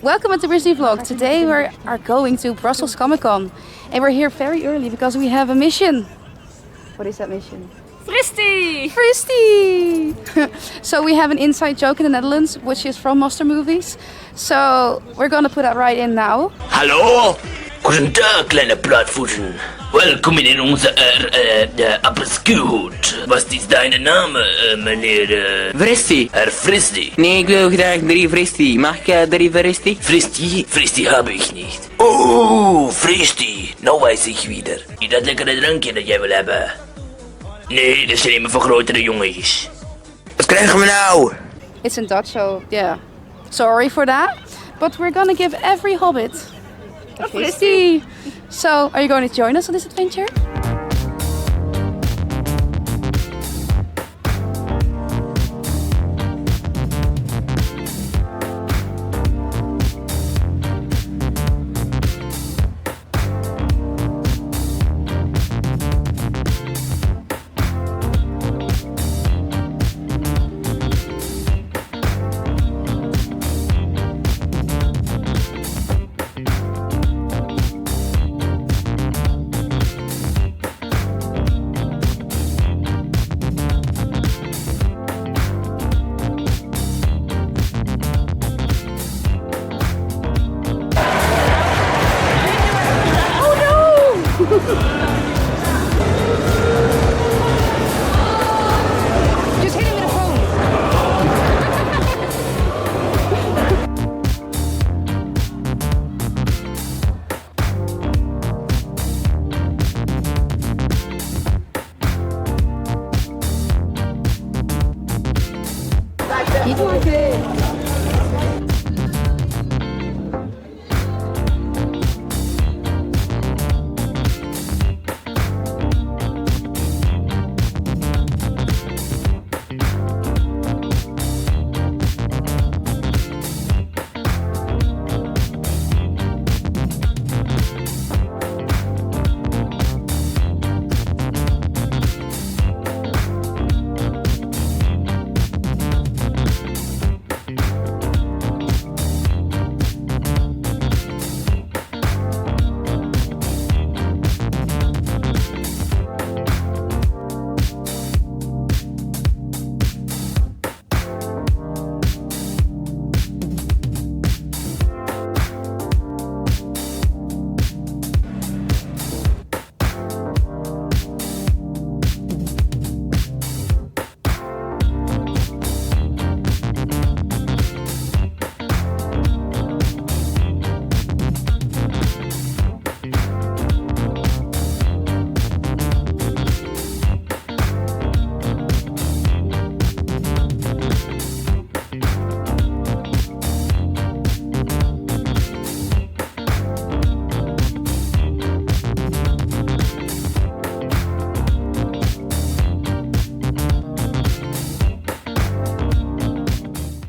Welcome at the Fristi vlog. Today we are going to Brussels Comic Con and we're here very early because we have a mission. What is that mission? Fristi! Fristi! So we have an inside joke in the Netherlands which is from Mastermovies. So we're gonna put that right in now. Hallo? Guten Tag, kleine Plattfußen. Willkommen in onze appelskuut. Was is deine Name, meneer? Fristi. Herr Fristi. Nee, ik wil graag 3 Fristi. Mag ik 3 Fristi? Fristi? Fristi habe ich nicht. Oh, Fristi. Nou weiß ich wieder. Dat lekkere drankje dat jij wil hebben. Nee, dat zijn immer voor grotere jongens. Wat krijgen we nou? It's in Dutch, so yeah. Sorry for that. But we're gonna give every Hobbit a Fristi. So, are you going to join us on this adventure? Just hit him with a phone. Niet maken.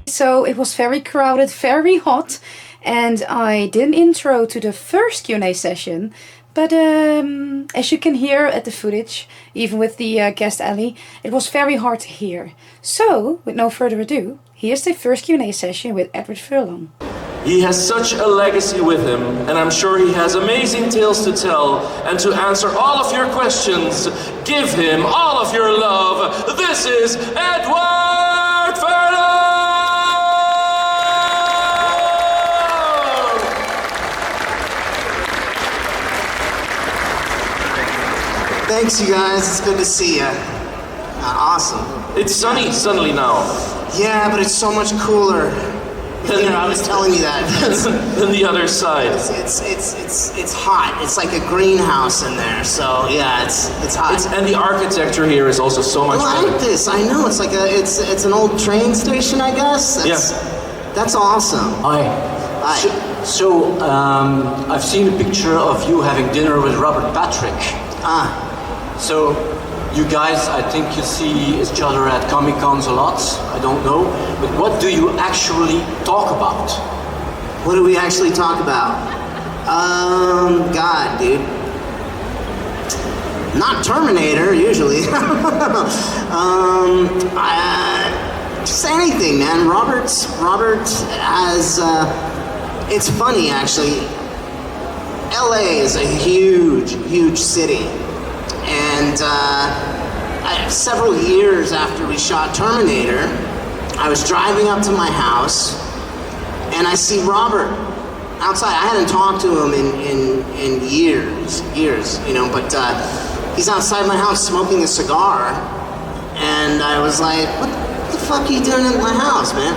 So it was very crowded, very hot, and I did an intro to the first Q&A session. But as you can hear at the footage, even with the guest Ellie, it was very hard to hear. So, with no further ado, here's the first Q&A session with Edward Furlong. He has such a legacy with him, and I'm sure he has amazing tales to tell. And to answer all of your questions, give him all of your love. This is Edward Furlong! Thanks, you guys. It's good to see you. Awesome. It's sunny suddenly now. Yeah, but it's so much cooler. You know, I was telling you that. Than the other side. It's hot. It's like a greenhouse in there. So yeah, it's hot. And the architecture here is also so much I better. like this. I know. It's like it's an old train station, I guess. That's awesome. Hi. Hi. So, I've seen a picture of you having dinner with Robert Patrick. So, you guys, I think you see each other at Comic-Cons a lot. I don't know. But what do you actually talk about? What do we actually talk about? God, dude. Not Terminator, usually. Just anything, man. Robert has it's funny actually. LA is a huge, huge city. And several years after we shot Terminator, I was driving up to my house and I see Robert outside. I hadn't talked to him in years, you know, but he's outside my house smoking a cigar. And I was like, what the fuck are you doing in my house, man?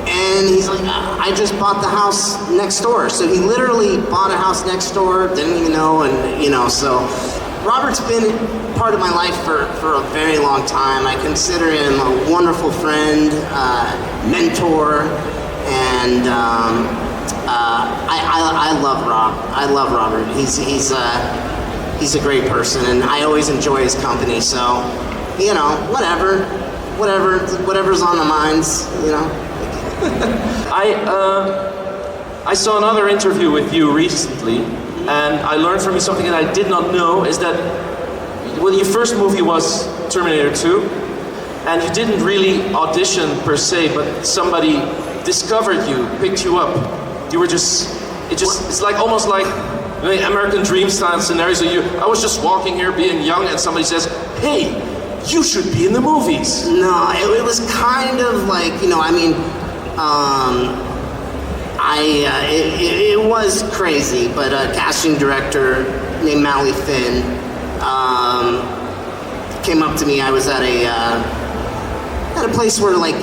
And he's like, I just bought the house next door. So he literally bought a house next door, didn't even know, and you know, so Robert's been part of my life for a very long time. I consider him a wonderful friend, mentor, and I love Rob. I love Robert. He's a great person, and I always enjoy his company. So, you know, whatever's on the minds, you know. I saw another interview with you recently, and I learned from you something that I did not know, is that, well, your first movie was Terminator 2, and you didn't really audition per se, but somebody discovered you, picked you up. You were it's like almost like the American Dream style scenario. So I was just walking here being young, and somebody says, hey, you should be in the movies. No, it was kind of like, you know, I mean, it was crazy, but a casting director named Mally Finn came up to me. I was at a place where, like,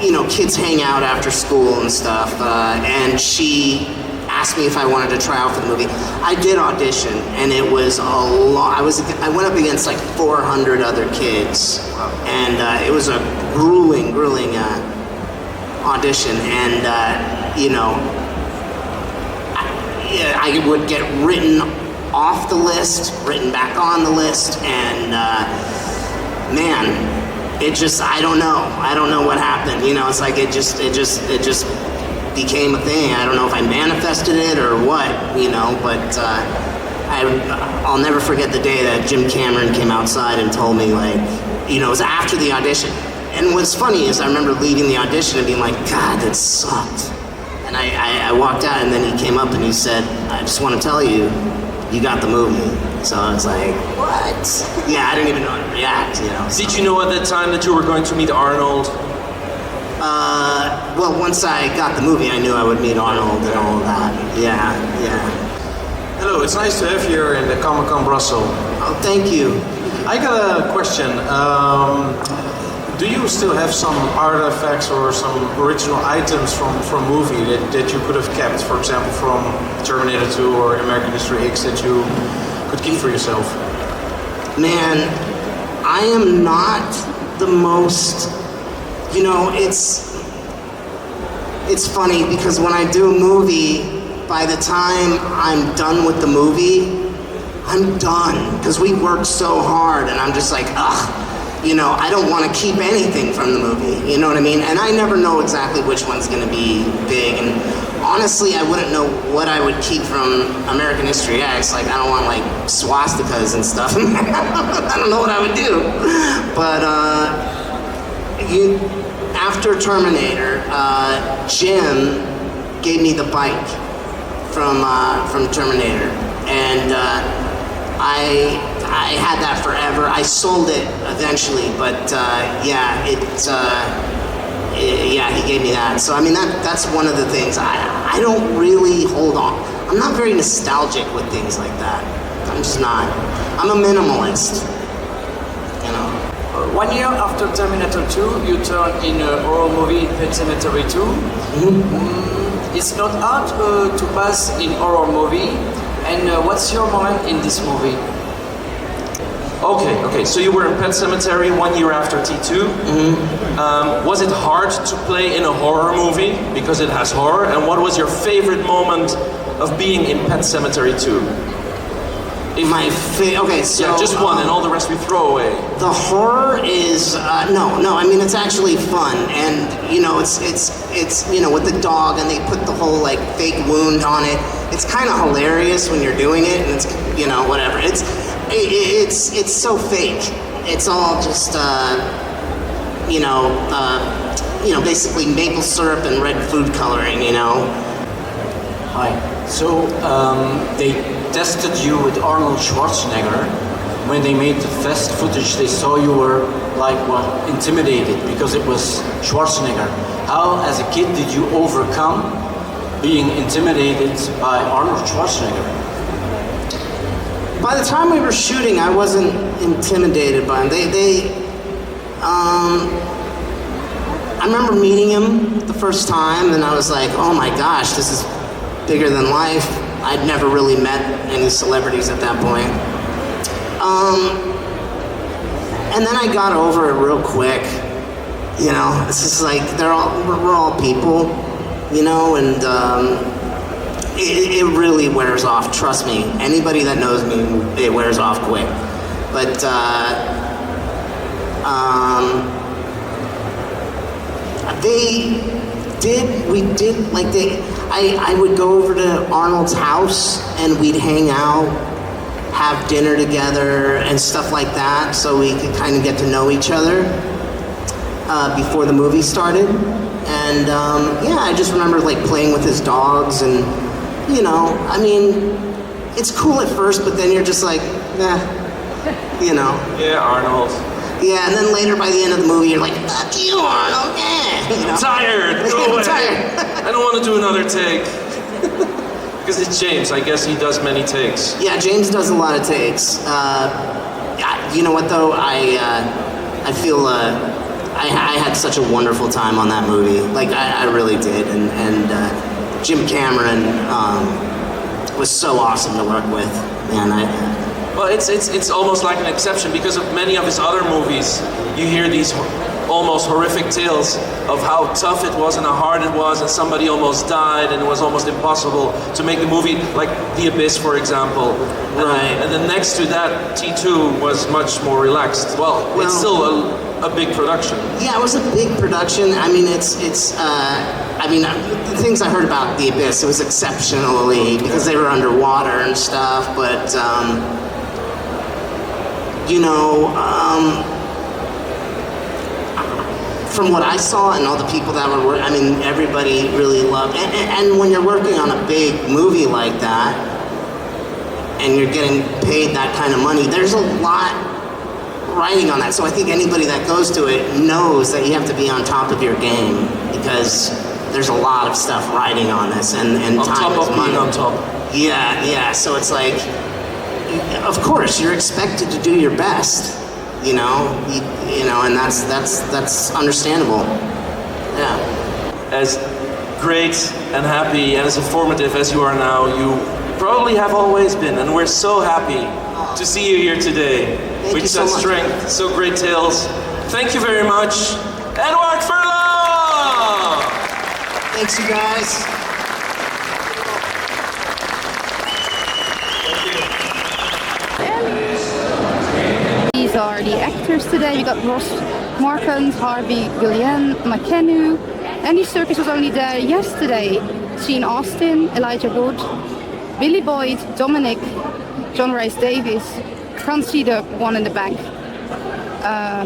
you know, kids hang out after school and stuff, and she asked me if I wanted to try out for the movie. I did audition, and it was a lot. I went up against like 400 other kids, and it was a grueling audition, and you know, I would get written off the list, written back on the list, and man, it just, I don't know what happened. You know, it's like it just became a thing. I don't know if I manifested it or what, you know, but I'll never forget the day that Jim Cameron came outside and told me, like, you know, it was after the audition. And what's funny is I remember leaving the audition and being like, God, that sucked. And I walked out, and then he came up and he said, I just want to tell you, you got the movie. So I was like, what? Yeah, I didn't even know how to react, you know. So. Did you know at that time that you were going to meet Arnold? Well, once I got the movie, I knew I would meet Arnold and all of that. Yeah. Hello, it's nice to have you here in the Comic-Con Brussels. Oh, thank you. I got a question. Do you still have some artifacts or some original items from movie that you could have kept, for example, from Terminator 2 or American History X that you could keep for yourself? Man, I am not the most, you know, it's funny because when I do a movie, by the time I'm done with the movie, I'm done, because we worked so hard, and I'm just like, ugh. You know, I don't want to keep anything from the movie, you know what I mean? And I never know exactly which one's going to be big, and honestly, I wouldn't know what I would keep from American History X. Like, I don't want, like, swastikas and stuff. I don't know what I would do. But, after Terminator, Jim gave me the bike from Terminator, and I had that forever. I sold it eventually, but he gave me that. So I mean, that's one of the things I don't really hold on. I'm not very nostalgic with things like that. I'm just not. I'm a minimalist. You know. 1 year after Terminator 2, you turned in a horror movie, Pet Sematary 2. Mm-hmm. It's not hard to pass in horror movie. And what's your moment in this movie? Okay, so you were in Pet Sematary 1 year after T2. Mm-hmm. Was it hard to play in a horror movie because it has horror? And what was your favorite moment of being in Pet Sematary 2? Okay, so... Yeah, just one, and all the rest we throw away. The horror is, no, I mean, it's actually fun, and, you know, it's you know, with the dog, and they put the whole, like, fake wound on it. It's kind of hilarious when you're doing it, and it's, you know, whatever. It's so fake. It's all just, basically maple syrup and red food coloring, you know. Hi. So they tested you with Arnold Schwarzenegger. When they made the test footage, they saw you were like intimidated because it was Schwarzenegger. How, as a kid, did you overcome being intimidated by Arnold Schwarzenegger? By the time we were shooting, I wasn't intimidated by him. I remember meeting him the first time, and I was like, oh my gosh, this is bigger than life. I'd never really met any celebrities at that point. And then I got over it real quick. You know, it's just like we're all people, you know, and it really wears off. Trust me, anybody that knows me, it wears off quick. But I would go over to Arnold's house and we'd hang out, have dinner together and stuff like that, so we could kind of get to know each other before the movie started. And yeah, I just remember like playing with his dogs, and you know, I mean, it's cool at first, but then you're just like, nah, you know. Yeah, Arnold. Yeah, and then later by the end of the movie, you're like, fuck you, Arnold, yeah. You know? I'm tired, go away. I'm tired. I don't want to do another take. Because it's James, I guess he does many takes. Yeah, James does a lot of takes. You know what though, I feel I had such a wonderful time on that movie. Like, I really did, and Jim Cameron was so awesome to work with, man. Well, it's almost like an exception because of many of his other movies. You hear these almost horrific tales of how tough it was and how hard it was, and somebody almost died, and it was almost impossible to make the movie, like The Abyss, for example. Right. And then next to that, T2 was much more relaxed. Well, it's still a big production. Yeah, it was a big production. I mean, the things I heard about The Abyss, it was exceptionally, because they were underwater and stuff, but, you know, from what I saw and all the people that were working, I mean, everybody really loved it. And when you're working on a big movie like that, and you're getting paid that kind of money, there's a lot riding on that. So I think anybody that goes to it knows that you have to be on top of your game, because there's a lot of stuff riding on this, and on time top is of money. being on top. Yeah. So it's like, of course, you're expected to do your best. You know, and that's understandable. Yeah. As great and happy and as informative as you are now, you probably have always been, and we're so happy to see you here today. Thank with you so such much. strength, so great tales. Thank you very much, Edward Furlong! Thanks, you guys. These are the actors today. We got Ross Marquand, Harvey Guillen, McKennu. Andy Serkis was only there yesterday. Sean Austin, Elijah Wood, Billy Boyd, Dominic, John Rhys Davies. Can't see the one in the back.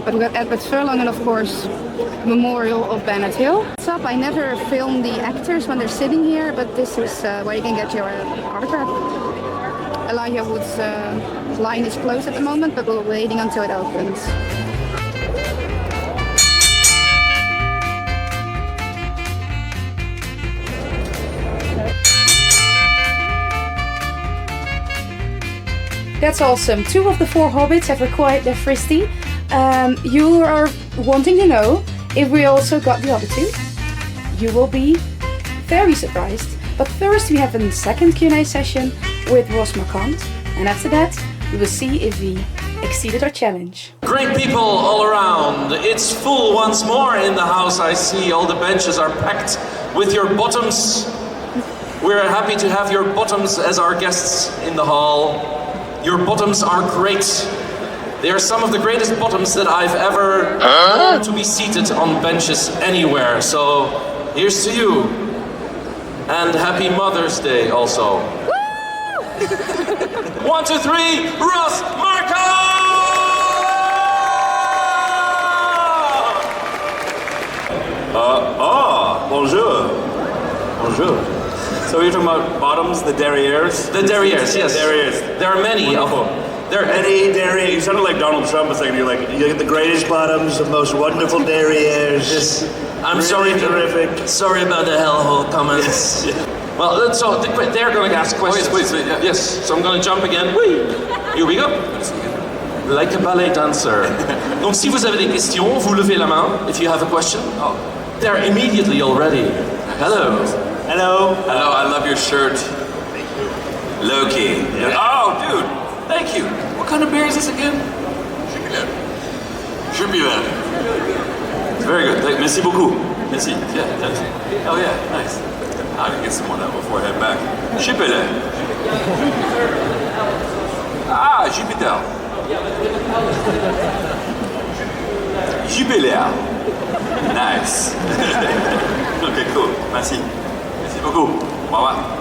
But we got Edward Furlong and of course Memorial of Bennett Hill. What's up? I never film the actors when they're sitting here, but this is where you can get your autograph. Elijah Wood's line is closed at the moment, but we're waiting until it opens. That's awesome. 2 of the 4 Hobbits have acquired their Fristi. You are wanting to know if we also got the other 2. You will be very surprised. But first we have a second Q&A session with Ross Marquand. And after that, we will see if we exceeded our challenge. Great people all around. It's full once more in the house. I see all the benches are packed with your bottoms. We're happy to have your bottoms as our guests in the hall. Your bottoms are great. They are some of the greatest bottoms that I've ever known to be seated on benches anywhere. So here's to you. And happy Mother's Day also. 1, 2, 3, Ross Marquand! Bonjour. bonjour. So you're talking about bottoms, the derrieres? The derrieres, yes. Derrieres. There are many of them. There are Any derriere, you sounded like Donald Trump a second. You're like, you get the greatest bottoms, the most wonderful derrieres. I'm really sorry, terrific. Sorry about the hellhole comments. Well, so they're going to ask questions. Please, yeah. Yes, so I'm going to jump again. Oui. Here we go. Like a ballet dancer. Donc si vous avez des questions, vous levez la main if you have a question. Oh, they're immediately already. Hello. Hello. Hello, I love your shirt. Thank you. Loki. Yeah. Oh, dude. Thank you. What kind of beer is this again? Jubilant. Very good. Merci beaucoup. Merci. Yeah. Oh yeah, nice. I can get some more of that before I head back. Jubilant. Ah, Jupiter. Jubilant. Nice. Okay, cool. Merci. Merci beaucoup. Bye-bye.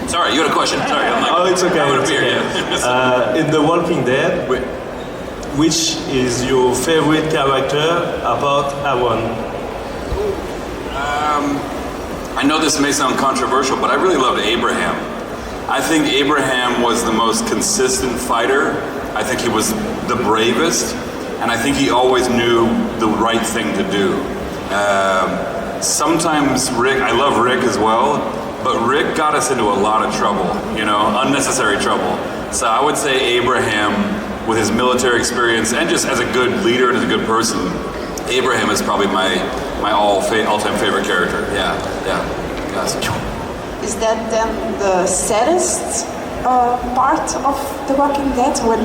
Sorry, you had a question. Sorry, I'm like, Oh, it's okay. having a It's beer, okay. yeah. In The Walking Dead, which is your favorite character about Awan? I know this may sound controversial, but I really loved Abraham. I think Abraham was the most consistent fighter. I think he was the bravest, and I think he always knew the right thing to do. Sometimes Rick, I love Rick as well, but Rick got us into a lot of trouble, unnecessary trouble. So I would say Abraham, with his military experience and just as a good leader and as a good person, Abraham is probably my all-time favorite character. Yeah. Yes. Is that then the saddest part of The Walking Dead when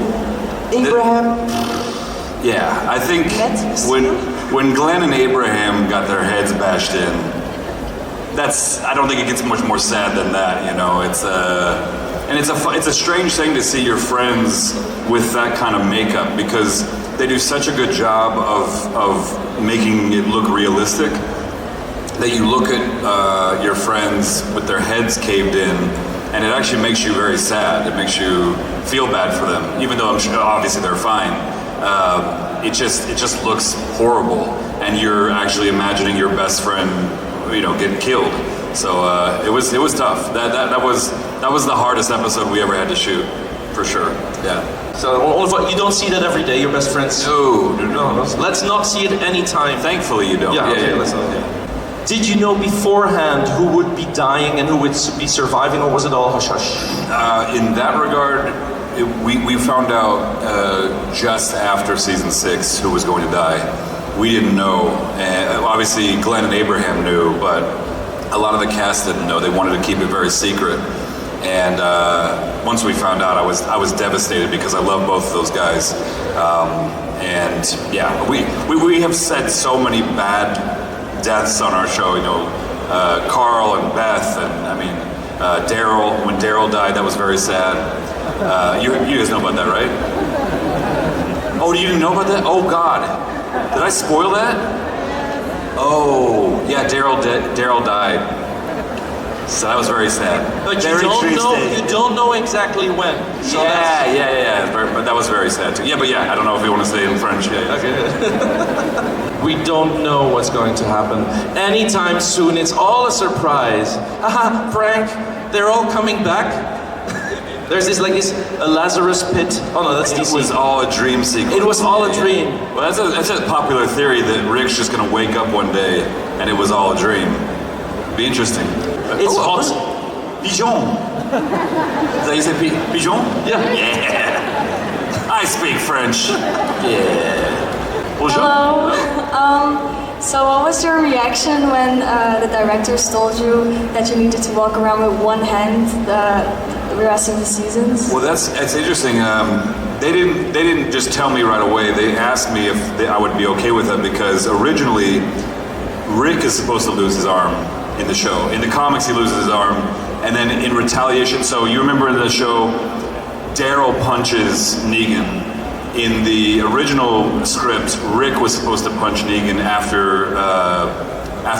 Abraham? Yeah, I think That's when Glenn and Abraham got their heads bashed in, I don't think it gets much more sad than that. It's a strange thing to see your friends with that kind of makeup because they do such a good job of making it look realistic that you look at your friends with their heads caved in, and it actually makes you very sad. It makes you feel bad for them, even though I'm sure obviously they're fine. It just looks horrible, and you're actually imagining your best friend, getting killed. So it was tough. That was the hardest episode we ever had to shoot, for sure. Yeah. So Oliver, you don't see that every day, your best friends? No. Let's not see it any time. Thankfully, you don't. Yeah, let's not. Yeah. Did you know beforehand who would be dying and who would be surviving, or was it all hush-hush? In that regard, we found out just after season 6 who was going to die. We didn't know. Obviously, Glenn and Abraham knew, but a lot of the cast didn't know. They wanted to keep it very secret. And once we found out, I was devastated because I love both of those guys. And yeah, we have said so many bad deaths on our show. Carl and Beth, and Daryl. When Daryl died, that was very sad. You guys know about that, right? Oh, you didn't know about that? Oh God, did I spoil that? Oh yeah, Daryl died. So that was very sad. But you don't know exactly when. So yeah. But that was very sad too. Yeah, I don't know if you want to say it in French. Yeah. Okay. We don't know what's going to happen anytime soon. It's all a surprise. Haha, prank. They're all coming back. There's a Lazarus pit. Oh no, that's DC. It was all a dream sequence. It was all a dream. Well, that's a popular theory that Rick's just gonna wake up one day and it was all a dream. Be interesting. It's hot. Pigeon. Is that you say pigeon? Yeah. I speak French. Yeah. Bonjour. Hello. So what was your reaction when the directors told you that you needed to walk around with one hand the rest of the seasons? Well, that's interesting. They didn't just tell me right away. They asked me if I would be okay with it because originally Rick is supposed to lose his arm in the show. In the comics, he loses his arm, and then in retaliation. So you remember in the show, Daryl punches Negan. In the original script, Rick was supposed to punch Negan after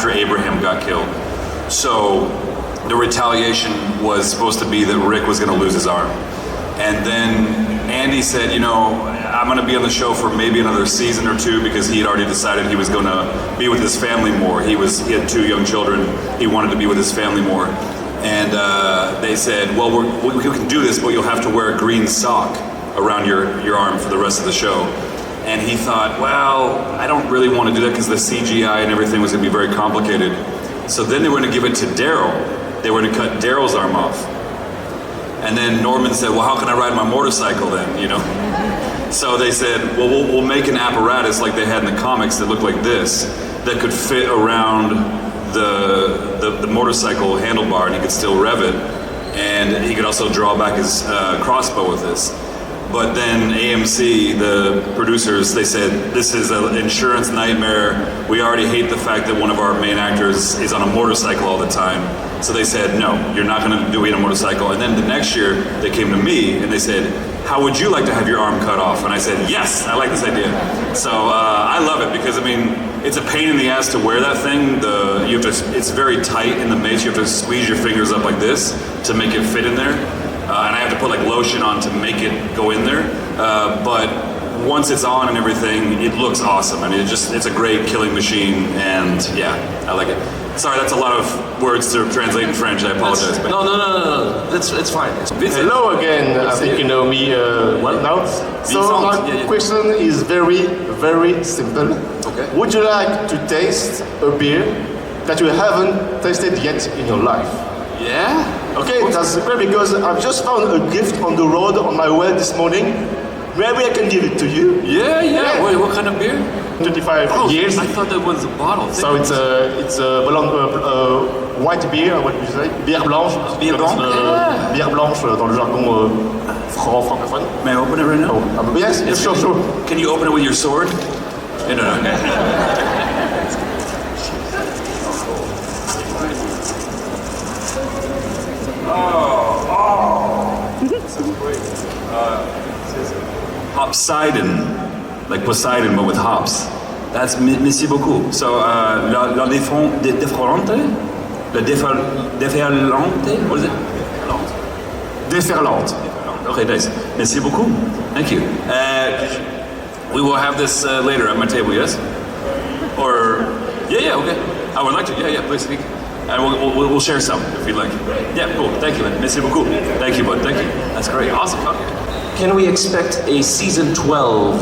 Abraham got killed. So the retaliation was supposed to be that Rick was going to lose his arm. And then Andy said, I'm going to be on the show for maybe another season or two because he had already decided he was going to be with his family more. He had 2 young children. He wanted to be with his family more. And they said, well, we can do this, but you'll have to wear a green sock around your arm for the rest of the show. And he thought, well, I don't really want to do that because the CGI and everything was going to be very complicated. So then they were going to give it to Daryl. They were going to cut Daryl's arm off. And then Norman said, well, how can I ride my motorcycle then, you know? So they said, well, we'll make an apparatus like they had in the comics that looked like this, that could fit around the motorcycle handlebar and he could still rev it. And he could also draw back his crossbow with this. But then AMC, the producers, they said, this is an insurance nightmare. We already hate the fact that one of our main actors is on a motorcycle all the time. So they said, no, you're not going to do it on a motorcycle. And then the next year, they came to me and they said, how would you like to have your arm cut off? And I said, yes, I like this idea. So I love it because, I mean, it's a pain in the ass to wear that thing. It's very tight in the mace. You have to squeeze your fingers up like this to make it fit in there. And I have to put like lotion on to make it go in there. But once it's on and everything, it looks awesome. I mean, it's a great killing machine, and yeah, I like it. Sorry, that's a lot of words to translate in French. I apologize. But No. It's fine. Hello again. I think you know me well now. So my question is very, very simple. Okay. Would you like to taste a beer that you haven't tasted yet in your life? Yeah? Okay, that's simple because I've just found a gift on the road on my way this morning. Maybe I can give it to you. Yeah. Wait, what kind of beer? 25 years. I thought that was a bottle. So it's a white beer, what do you say? Bière blanche. Bière blanche. Bière blanche dans le jargon francophone. May I open it right now? Oh, yes, sure. Can you open it with your sword? No. Hopsidon, like Poseidon, but with hops. That's merci beaucoup. So, la déferlante? La déferlante? What is it? Déferlante. Okay, nice. Merci beaucoup. Thank you. We will have this later at my table, yes? Or, yeah, okay. I would like to, yeah, please speak. And we'll share some if you'd like. Yeah, cool. Thank you, man. Merci beaucoup. Thank you, bud. Thank you. That's great. Awesome. Okay. Can we expect a season 12?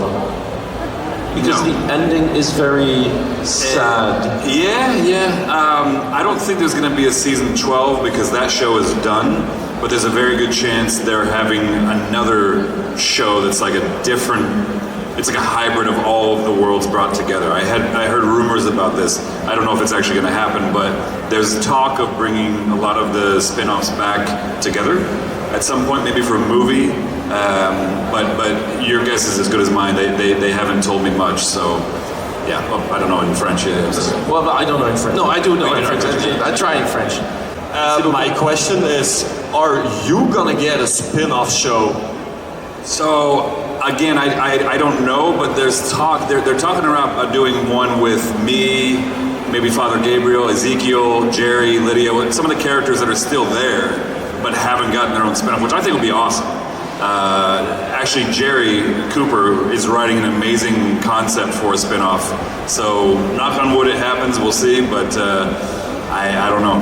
Because the ending is very sad. I don't think there's going to be a season 12 because that show is done. But there's a very good chance they're having another show that's like a different. It's like a hybrid of all of the worlds brought together. I heard rumors about this. I don't know if it's actually going to happen, but there's talk of bringing a lot of the spin-offs back together at some point, maybe for a movie. But your guess is as good as mine. They haven't told me much, so yeah. Well, I don't know in French. Well, I don't know in French. No, I do know in French. I try in French. My question is, are you gonna get a spin-off show? So again, I don't know, but there's talk. They're talking about doing one with me, maybe Father Gabriel, Ezekiel, Jerry, Lydia, some of the characters that are still there, but haven't gotten their own spin-off, which I think would be awesome. Actually, Jerry Cooper is writing an amazing concept for a spin-off. So knock on wood, it happens. We'll see, but. I don't know.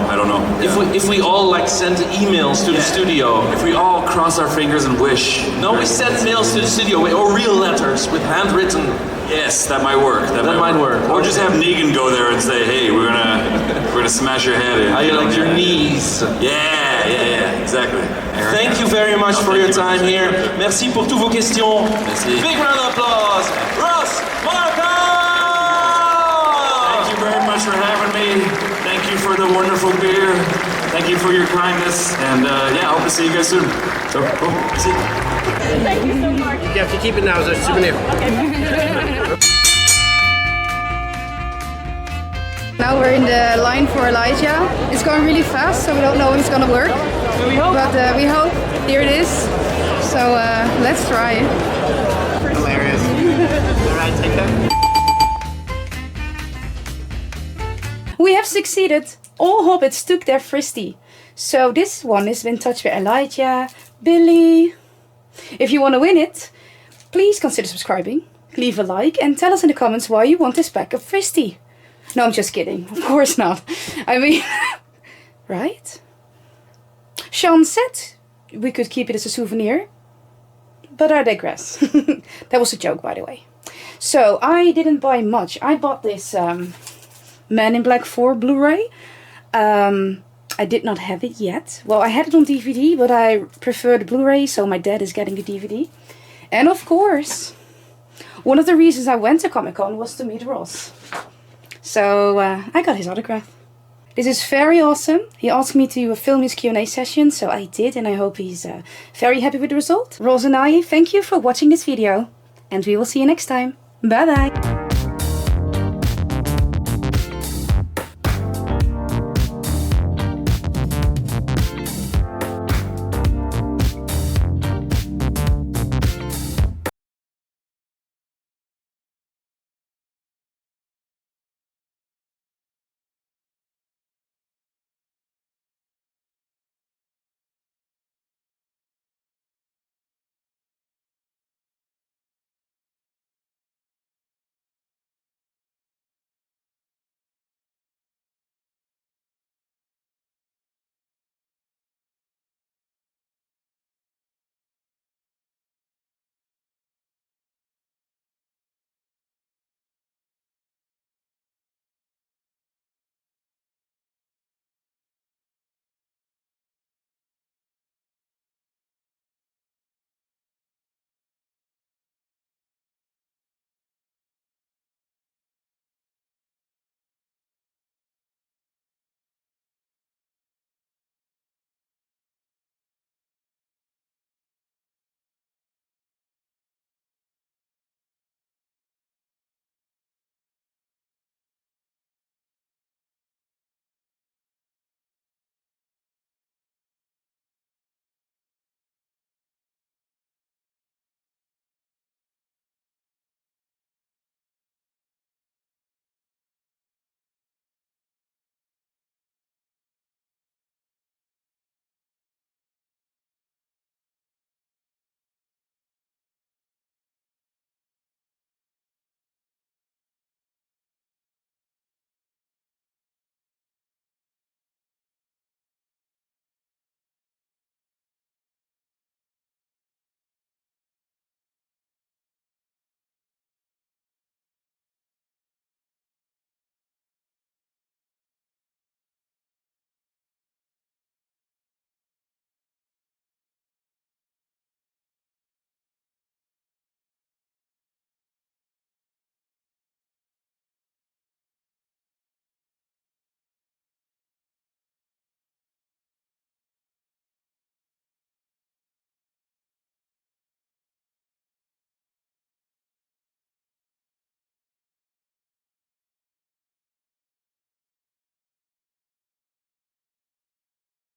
Yeah. If we all like send emails to the studio. If we all cross our fingers and wish. No, we send mails to the studio or real letters with handwritten. Yes, that might work. That might work. Or just have Negan go there and say, "Hey, we're gonna smash your head in." How you like your knees? Yeah, exactly. Thank you very much for your time here. Merci pour toutes vos questions. Merci. Big round of applause. Ross Marquand! Thank you very much for having me. Thank you for the wonderful beer. Thank you for your kindness. And I hope to see you guys soon. So, cool. See you. Thank you so much. You have to keep it now as a souvenir. Now we're in the line for Elijah. It's going really fast, so we don't know if it's gonna work. But we hope. We hope. Here it is. So let's try. Hilarious. Alright, take care. We have succeeded. All Hobbits took their Fristi. So this one has been touched by Elijah, Billy. If you want to win it, please consider subscribing, leave a like and tell us in the comments why you want this pack of Fristi. No, I'm just kidding. Of course not. I mean, right? Sean said we could keep it as a souvenir, but I digress. That was a joke, by the way. So, I didn't buy much. I bought this Man in Black 4 Blu-ray. I did not have it yet. Well, I had it on DVD, but I prefer the Blu-ray, so my dad is getting the DVD. And of course, one of the reasons I went to Comic-Con was to meet Ross. So, I got his autograph. This is very awesome. He asked me to film his Q&A session, so I did, and I hope he's very happy with the result. Ross and I thank you for watching this video, and we will see you next time. Bye bye!